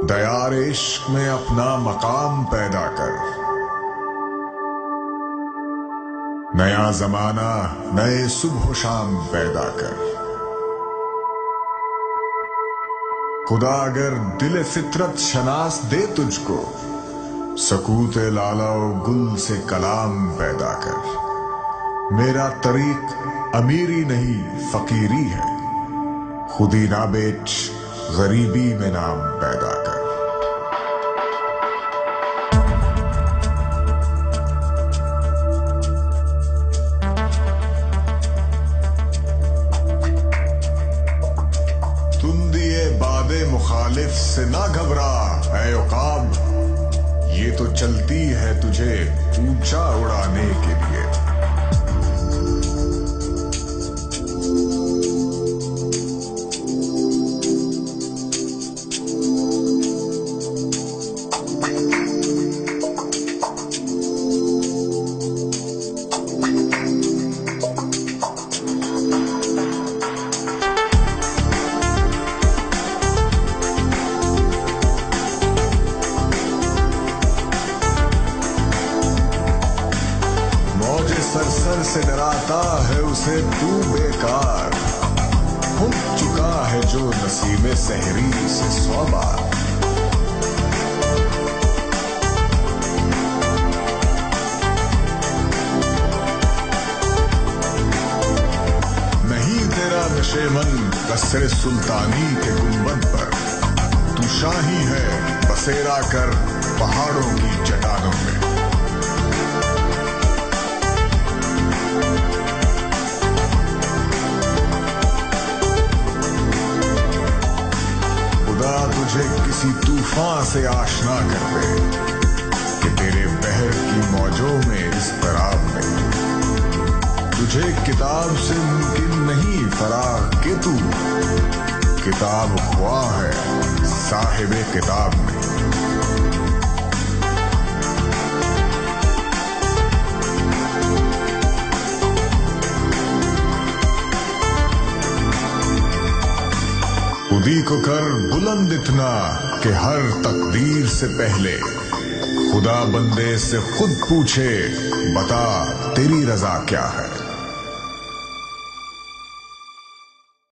دیار عشق میں اپنا مقام پیدا کر، نیا زمانہ نئے صبح و شام پیدا کر۔ خدا اگر دل فطرت شناس دے تجھ کو، سکوت لالا و گل سے کلام پیدا کر۔ میرا طریق امیری نہیں فقیری ہے، خودی نہ بیچ غریبی میں نام پیدا کر۔ تندیے باد مخالف سے نہ گھبرا اے عقاب، یہ تو چلتی ہے تجھے اونچا اڑانے کے لیے۔ سر سے ڈراتا ہے اسے تو بیکار، ہو چکا ہے جو نصیب سحری سے 100 بار۔ نہیں تیرا نشیمن قصر سلطانی کے گنبد پر، تو شاہی ہے بسیرا کر پہاڑوں کی چٹانوں میں۔ تجھے کسی طوفان سے آشنا کر دے کہ تیرے بحر کی موجوں میں اضطراب نہیں۔ تجھے کتاب سے ممکن نہیں فراغ کہ تو کتاب خواہ ہے صاحب کتاب نہیں۔ خودی کو کر بلند اتنا کہ ہر تقدیر سے پہلے خدا بندے سے خود پوچھے، بتا تیری رضا کیا ہے۔